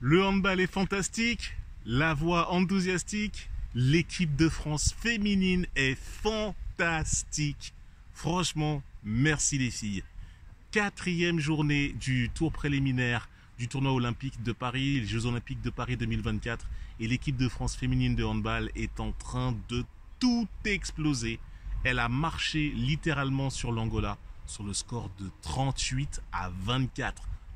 Le handball est fantastique, la voix enthousiastique, l'équipe de France féminine est fantastique. Franchement, merci les filles. 4e journée du tour préliminaire du tournoi olympique de Paris, les Jeux olympiques de Paris 2024. Et l'équipe de France féminine de handball est en train de tout exploser. Elle a marché littéralement sur l'Angola sur le score de 38-24.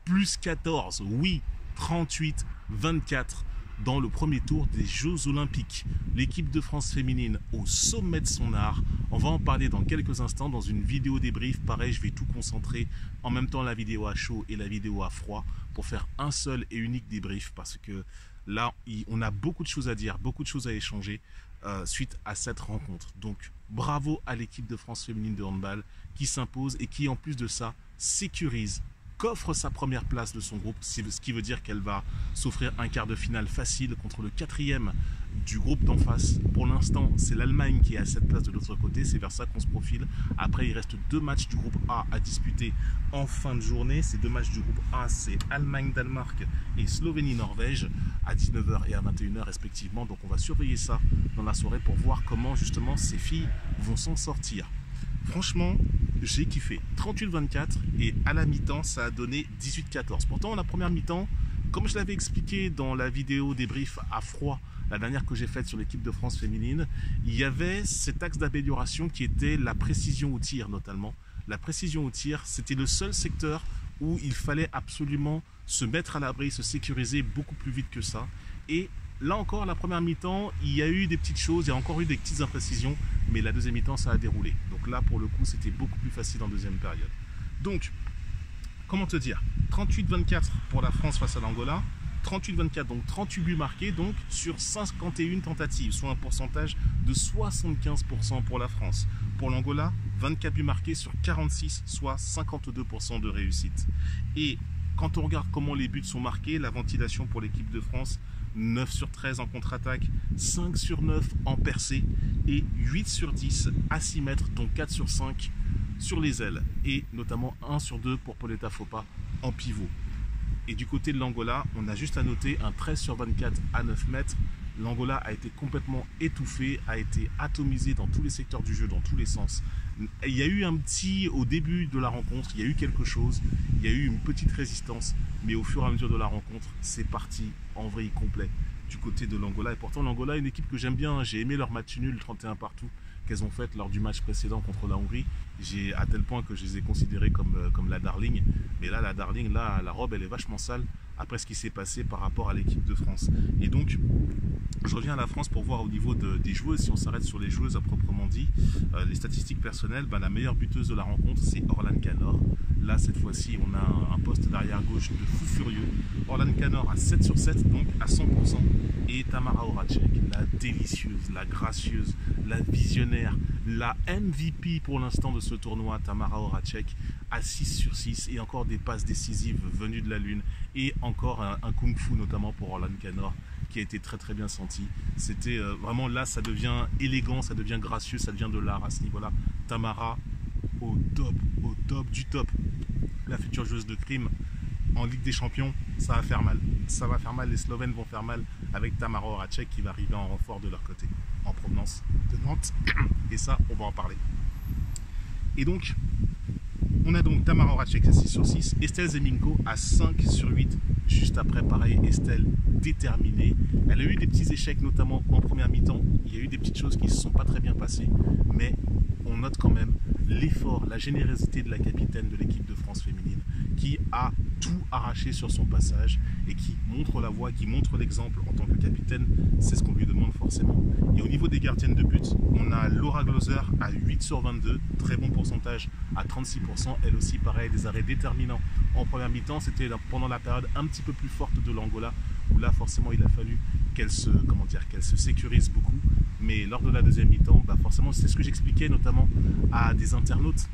Plus 14, oui, 38-24 dans le premier tour des Jeux Olympiques. L'équipe de France féminine au sommet de son art. On va en parler dans quelques instants dans une vidéo débrief. Pareil, je vais tout concentrer en même temps la vidéo à chaud et la vidéo à froid pour faire un seul et unique débrief parce que là, on a beaucoup de choses à dire, beaucoup de choses à échanger suite à cette rencontre. Donc, bravo à l'équipe de France féminine de handball qui s'impose et qui, en plus de ça, sécurise, qu'offre sa première place de son groupe, ce qui veut dire qu'elle va s'offrir un quart de finale facile contre le 4e du groupe d'en face. Pour l'instant, c'est l'Allemagne qui est à cette place de l'autre côté, c'est vers ça qu'on se profile. Après, il reste 2 matchs du groupe A à disputer en fin de journée. Ces 2 matchs du groupe A, c'est Allemagne-Danemark et Slovénie-Norvège à 19h et à 21h respectivement. Donc on va surveiller ça dans la soirée pour voir comment justement ces filles vont s'en sortir. Franchement, j'ai kiffé. 38-24 et à la mi-temps, ça a donné 18-14. Pourtant, la première mi-temps, comme je l'avais expliqué dans la vidéo débrief à froid, la dernière que j'ai faite sur l'équipe de France féminine, il y avait cet axe d'amélioration qui était la précision au tir notamment. La précision au tir, c'était le seul secteur où il fallait absolument se mettre à l'abri, se sécuriser beaucoup plus vite que ça. Et là encore, la première mi-temps, il y a eu des petites choses, il y a encore eu des petites imprécisions, mais la deuxième mi-temps, ça a déroulé. Donc là, pour le coup, c'était beaucoup plus facile en deuxième période. Donc, comment te dire, 38-24 pour la France face à l'Angola, 38-24, donc 38 buts marqués donc sur 51 tentatives, soit un pourcentage de 75% pour la France. Pour l'Angola, 24 buts marqués sur 46, soit 52% de réussite. Et quand on regarde comment les buts sont marqués, la ventilation pour l'équipe de France, 9 sur 13 en contre-attaque, 5 sur 9 en percée et 8 sur 10 à 6 mètres, donc 4 sur 5 sur les ailes et notamment 1 sur 2 pour Pauletta Fopa en pivot. Et du côté de l'Angola, on a juste à noter un 13 sur 24 à 9 mètres. L'Angola a été complètement étouffé, a été atomisé dans tous les secteurs du jeu, dans tous les sens. Il y a eu au début de la rencontre, il y a eu quelque chose, il y a eu une petite résistance, mais au fur et à mesure de la rencontre, c'est parti en vrille complet du côté de l'Angola. Et pourtant, l'Angola est une équipe que j'aime bien, j'ai aimé leur match nul 31 partout qu'elles ont fait lors du match précédent contre la Hongrie, à tel point que je les ai considérées comme la darling. Mais là, la darling, là, la robe, elle est vachement sale après ce qui s'est passé par rapport à l'équipe de France. Et donc, je reviens à la France pour voir au niveau des joueuses, si on s'arrête sur les joueuses à proprement dit, les statistiques personnelles, la meilleure buteuse de la rencontre, c'est Orlan Canor. Là, cette fois-ci, on a un poste d'arrière gauche de fou furieux. Orlan Canor à 7 sur 7, donc à 100%. Et Tamara Horacek, la délicieuse, la gracieuse, la visionnaire, la MVP pour l'instant de ce tournoi, Tamara Horacek, à 6 sur 6. Et encore des passes décisives venues de la Lune. Et encore un kung-fu, notamment pour Orlan Canor, qui a été très très bien senti. C'était vraiment là, ça devient élégant, ça devient gracieux, ça devient de l'art à ce niveau-là. Tamara, au top du top. La future joueuse de crime en Ligue des Champions, ça va faire mal. Ça va faire mal, les Slovènes vont faire mal avec Tamara Horacek qui va arriver en renfort de leur côté, en provenance de Nantes. Et ça, on va en parler. Et donc, on a donc Tamara Horacek à 6 sur 6, Estelle Zeminko à 5 sur 8. Juste après, pareil, Estelle déterminée. Elle a eu des petits échecs, notamment en première mi-temps. Il y a eu des petites choses qui ne se sont pas très bien passées. Mais on note quand même l'effort, la générosité de la capitaine de l'équipe de France féminine qui a tout arraché sur son passage et qui montre la voie, qui montre l'exemple en tant que capitaine. C'est ce qu'on lui demande forcément. Et au niveau des gardiennes de but, on a Laura Gloser à 8 sur 22, très bon pourcentage à 36%. Elle aussi, pareil, des arrêts déterminants en première mi-temps. C'était pendant la période un petit peu plus forte de l'Angola où là, forcément, il a fallu qu'elle se sécurise beaucoup. Mais lors de la deuxième mi-temps, forcément, c'est ce que j'expliquais notamment à des internautes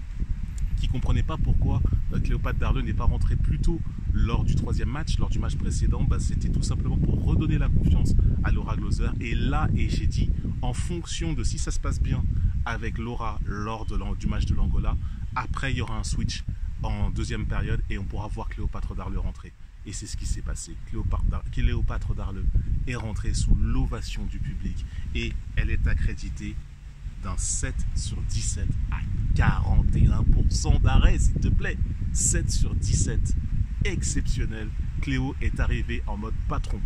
qui ne comprenaient pas pourquoi Cléopâtre Darleux n'est pas rentrée plus tôt lors du 3e match, lors du match précédent. C'était tout simplement pour redonner la confiance à Laura Gloser. Et là, j'ai dit, en fonction de si ça se passe bien avec Laura lors du match de l'Angola, après il y aura un switch en deuxième période et on pourra voir Cléopâtre Darleux rentrer. Et c'est ce qui s'est passé. Cléopâtre Darleux est rentrée sous l'ovation du public et elle est accréditée d'un 7 sur 17 à 41% d'arrêt, s'il te plaît. 7 sur 17. Exceptionnel. Cléo est arrivée en mode patron.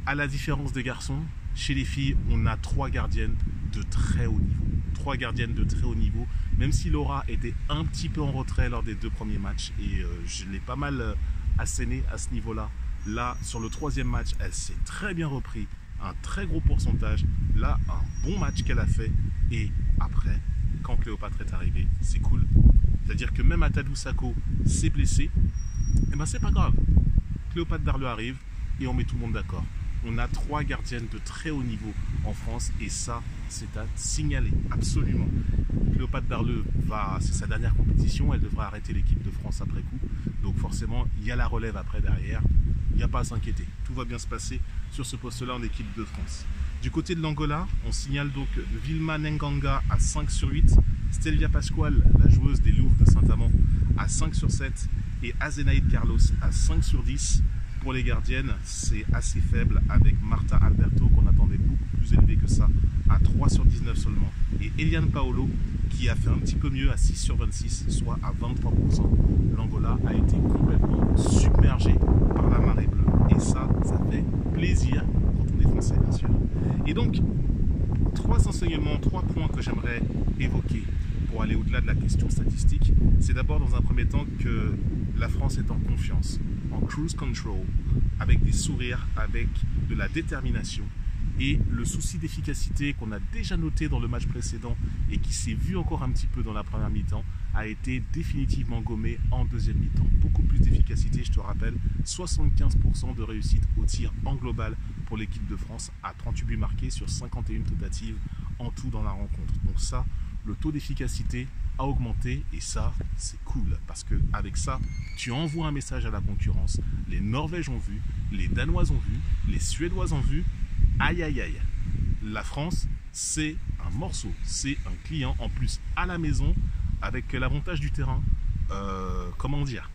À la différence des garçons, chez les filles, on a 3 gardiennes de très haut niveau. 3 gardiennes de très haut niveau, même si Laura était un petit peu en retrait lors des 2 premiers matchs et je l'ai pas mal asséné à ce niveau-là. Là, sur le 3e match, elle s'est très bien repris, un très gros pourcentage. Là, un bon match qu'elle a fait et après, quand Cléopâtre est arrivée, c'est cool. C'est-à-dire que même Atadou Sako s'est blessé, et ben c'est pas grave. Cléopâtre Darleux arrive et on met tout le monde d'accord. On a 3 gardiennes de très haut niveau en France et ça, c'est à signaler, absolument. Cléopâtre Darleux, c'est sa dernière compétition, elle devra arrêter l'équipe de France après coup. Donc forcément, il y a la relève après derrière, il n'y a pas à s'inquiéter. Tout va bien se passer sur ce poste-là en équipe de France. Du côté de l'Angola, on signale donc Vilma Nganga à 5 sur 8, Stelvia Pascual, la joueuse des Louvres de Saint-Amand, à 5 sur 7 et Azenaïde Carlos à 5 sur 10. Pour les gardiennes, c'est assez faible avec Marta Alberto qu'on attendait beaucoup plus élevé que ça, à 3 sur 19 seulement. Et Eliane Paolo qui a fait un petit peu mieux à 6 sur 26, soit à 23%. L'Angola a été complètement submergé par la marée bleue. Et ça fait plaisir quand on est français, bien sûr. Et donc, 3 enseignements, 3 points que j'aimerais évoquer pour aller au-delà de la question statistique. C'est d'abord dans un premier temps que la France est en confiance, en cruise control, avec des sourires, avec de la détermination et le souci d'efficacité qu'on a déjà noté dans le match précédent et qui s'est vu encore un petit peu dans la première mi-temps a été définitivement gommé en deuxième mi-temps. Beaucoup plus d'efficacité, je te rappelle, 75% de réussite au tir en global pour l'équipe de France à 38 buts marqués sur 51 tentatives en tout dans la rencontre. Donc ça, le taux d'efficacité a augmenté et ça, c'est cool parce que avec ça, tu envoies un message à la concurrence. Les Norvèges ont vu, les Danois ont vu, les Suédois ont vu. Aïe aïe aïe. La France, c'est un morceau, c'est un client en plus à la maison avec l'avantage du terrain. Comment dire ?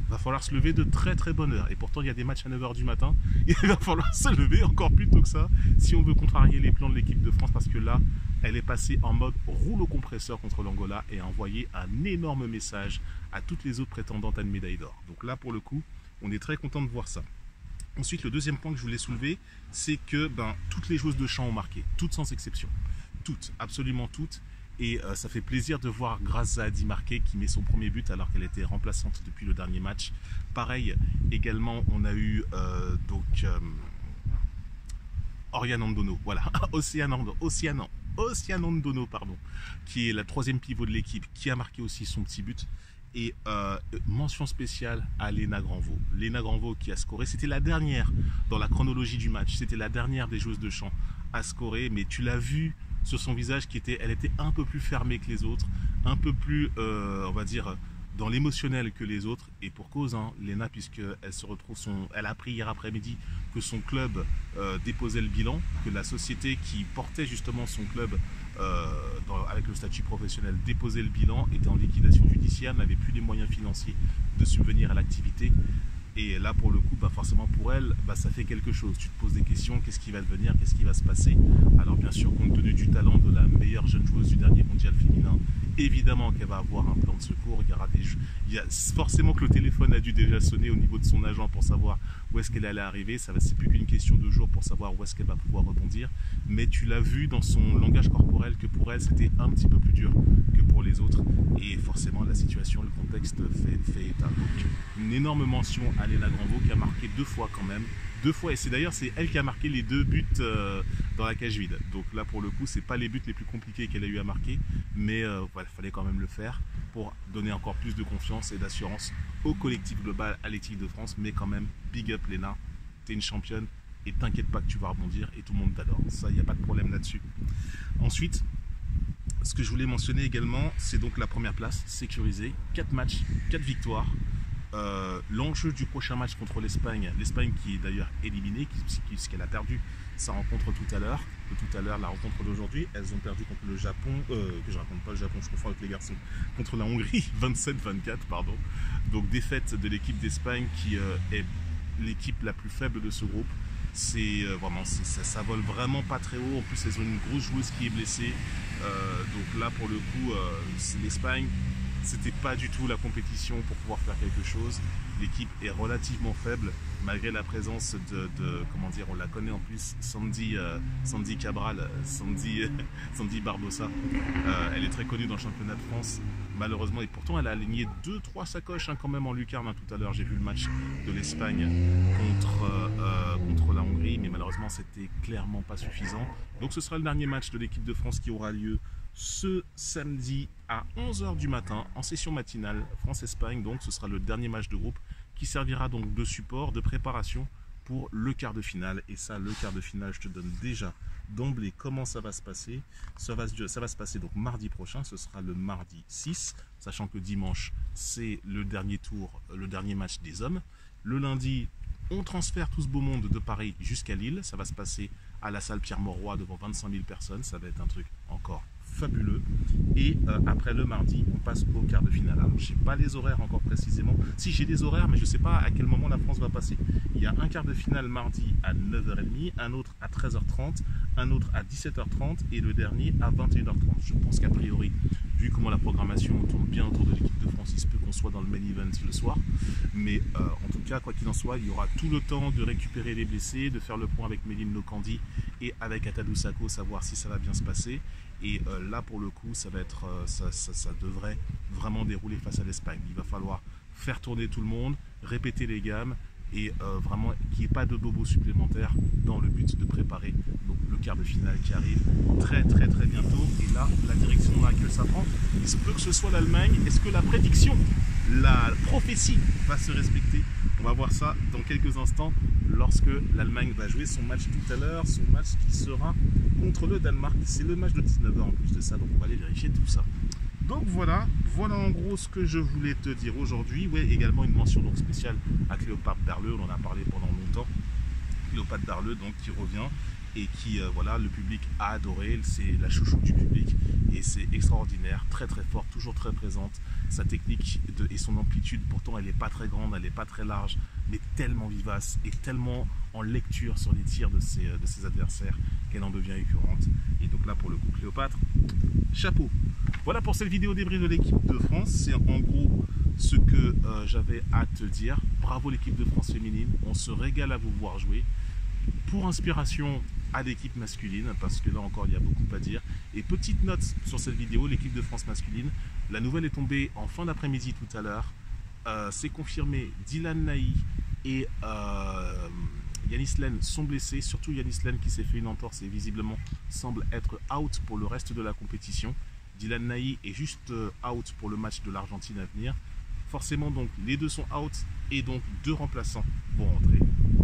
Va falloir se lever de très très bonne heure. Et pourtant, il y a des matchs à 9 h du matin. Il va falloir se lever encore plus tôt que ça si on veut contrarier les plans de l'équipe de France parce que là, elle est passée en mode rouleau compresseur contre l'Angola et a envoyé un énorme message à toutes les autres prétendantes à une médaille d'or. Donc là, pour le coup, on est très content de voir ça. Ensuite, le deuxième point que je voulais soulever, c'est que toutes les joueuses de champ ont marqué, toutes sans exception. Toutes, absolument toutes. Et ça fait plaisir de voir Grace Zahadi marquer, qui met son premier but alors qu'elle était remplaçante depuis le dernier match. Pareil, également, on a eu Oriane Andono, voilà, Océane Andono, pardon, qui est la 3e pivot de l'équipe, qui a marqué aussi son petit but. Et mention spéciale à Léna Granvaux. Léna Granvaux qui a scoré, c'était la dernière dans la chronologie du match, c'était la dernière des joueuses de champ à scorer, mais tu l'as vu sur son visage elle était un peu plus fermée que les autres, un peu plus, on va dire, dans l'émotionnel que les autres, et pour cause, hein, Léna, puisqu'elle se retrouve, elle a appris hier après-midi que son club déposait le bilan, que la société qui portait justement son club avec le statut professionnel déposait le bilan, était en liquidation judiciaire, n'avait plus les moyens financiers de subvenir à l'activité. Et là, pour le coup, forcément pour elle, ça fait quelque chose. Tu te poses des questions, qu'est-ce qui va devenir, qu'est-ce qui va se passer? Alors bien sûr, compte tenu du talent de la meilleure jeune joueuse du dernier mondial féminin, évidemment qu'elle va avoir un plan de secours. Il y a forcément que le téléphone a dû déjà sonner au niveau de son agent pour savoir où est-ce qu'elle allait arriver. C'est plus qu'une question de jours pour savoir où est-ce qu'elle va pouvoir rebondir. Mais tu l'as vu dans son langage corporel que pour elle, c'était un petit peu plus dur que pour les autres. Et forcément, la situation, le contexte fait état. Donc, une énorme mention à Léna Granvaux qui a marqué 2 fois quand même. 2 fois, et c'est elle qui a marqué les 2 buts dans la cage vide. Donc là, pour le coup, c'est pas les buts les plus compliqués qu'elle a eu à marquer, mais il fallait quand même le faire pour donner encore plus de confiance et d'assurance au collectif global, à l'équipe de France. Mais quand même, big up Léna, t'es une championne et t'inquiète pas que tu vas rebondir et tout le monde t'adore. Ça, il n'y a pas de problème là-dessus. Ensuite, ce que je voulais mentionner également, c'est donc la première place sécurisée, 4 matchs, 4 victoires. L'enjeu du prochain match contre l'Espagne qui est d'ailleurs éliminée puisqu'elle a perdu sa rencontre tout à l'heure, la rencontre d'aujourd'hui, elles ont perdu contre le Japon, que je raconte pas le Japon, je confonds avec les garçons, contre la Hongrie, 27-24 pardon, donc défaite de l'équipe d'Espagne qui est l'équipe la plus faible de ce groupe. C'est vraiment, ça vole vraiment pas très haut. En plus, elles ont une grosse joueuse qui est blessée. Donc là, pour le coup, l'Espagne, c'était pas du tout la compétition pour pouvoir faire quelque chose. L'équipe est relativement faible, malgré la présence comment dire, on la connaît en plus, Sandy Cabral, Sandy Barbosa. Elle est très connue dans le championnat de France, malheureusement, et pourtant elle a aligné 2-3 sacoches quand même en lucarne. Tout à l'heure, j'ai vu le match de l'Espagne contre la Hongrie, mais malheureusement, c'était clairement pas suffisant. Donc ce sera le dernier match de l'équipe de France qui aura lieu ce samedi à 11 h du matin en session matinale France-Espagne. Donc ce sera le dernier match de groupe qui servira donc de support, de préparation pour le quart de finale. Et ça, le quart de finale, je te donne déjà d'emblée comment ça va se passer. Ça va se passer donc mardi prochain, ce sera le mardi 6, sachant que dimanche c'est le dernier tour, le dernier match des hommes. Le lundi, on transfère tout ce beau monde de Paris jusqu'à Lille. Ça va se passer à la salle Pierre-Mauroy devant 25 000 personnes. Ça va être un truc encore fabuleux. Et après le mardi, on passe au quart de finale. Alors, je ne sais pas les horaires encore précisément. Si, j'ai des horaires, mais je ne sais pas à quel moment la France va passer. Il y a un quart de finale mardi à 9h30, un autre à 13h30, un autre à 17h30 et le dernier à 21h30. Je pense qu'a priori, vu comment la programmation tourne bien autour de l'équipe de France, il se peut qu'on soit dans le main event le soir. Mais en tout cas, quoi qu'il en soit, il y aura tout le temps de récupérer les blessés, de faire le point avec Méline Locandi et avec Atadou Sako, savoir si ça va bien se passer. Et là, pour le coup, ça va être, ça devrait vraiment dérouler face à l'Espagne. Il va falloir faire tourner tout le monde, répéter les gammes et vraiment qu'il n'y ait pas de bobos supplémentaires dans le but de préparer donc, le quart de finale qui arrive très bientôt. Et là, la direction dans laquelle ça prend, il se peut que ce soit l'Allemagne. Est-ce que la prédiction, la prophétie va se respecter? On va voir ça dans quelques instants lorsque l'Allemagne va jouer son match tout à l'heure, son match qui sera contre le Danemark. C'est le match de 19 h en plus de ça, donc on va aller vérifier tout ça. Donc voilà en gros ce que je voulais te dire aujourd'hui. Ouais, également une mention donc spéciale à Cléopâtre Darleux, on en a parlé pendant longtemps. Cléopâtre Darleux donc qui revient et qui voilà, le public a adoré, c'est la chouchou du public et c'est extraordinaire, très forte, toujours très présente. Sa technique et son amplitude, pourtant elle n'est pas très grande, elle n'est pas très large, mais tellement vivace et tellement en lecture sur les tirs de ses adversaires qu'elle en devient écœurante. Et donc là pour le coup Cléopâtre, chapeau. Voilà pour cette vidéo débrief de l'équipe de France, c'est en gros ce que j'avais à te dire. Bravo l'équipe de France féminine, on se régale à vous voir jouer. Pour inspiration à l'équipe masculine, parce que là encore il y a beaucoup à dire. Et petite note sur cette vidéo, l'équipe de France masculine, la nouvelle est tombée en fin d'après-midi tout à l'heure. C'est confirmé, Dylan Naï et Yanis Len sont blessés, surtout Yanis Len qui s'est fait une entorse et visiblement semble être out pour le reste de la compétition. Dylan Naï est juste out pour le match de l'Argentine à venir. Forcément donc les deux sont out et donc deux remplaçants vont rentrer.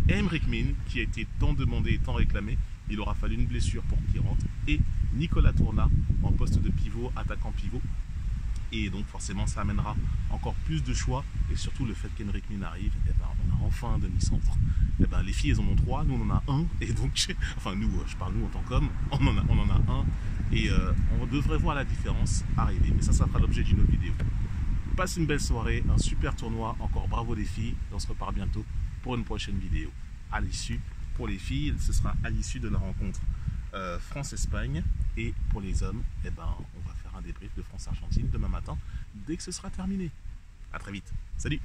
Aymeric Min qui a été tant demandé et tant réclamé, il aura fallu une blessure pour qu'il rentre, et Nicolas Tourna en poste de pivot, attaquant pivot. Et donc forcément ça amènera encore plus de choix, et surtout le fait qu'Aymeric Min arrive, et ben, on a enfin un demi-centre. Et ben, les filles elles en ont 3, nous on en a un, et donc, enfin nous, je parle nous en tant qu'hommes, on en a un, et on devrait voir la différence arriver, mais ça fera l'objet d'une autre vidéo. Passe une belle soirée, un super tournoi, encore bravo les filles, et on se repart bientôt pour une prochaine vidéo. À l'issue, pour les filles, ce sera à l'issue de la rencontre France-Espagne, et pour les hommes, eh ben, on va faire un débrief de France-Argentine demain matin, dès que ce sera terminé. A très vite, salut!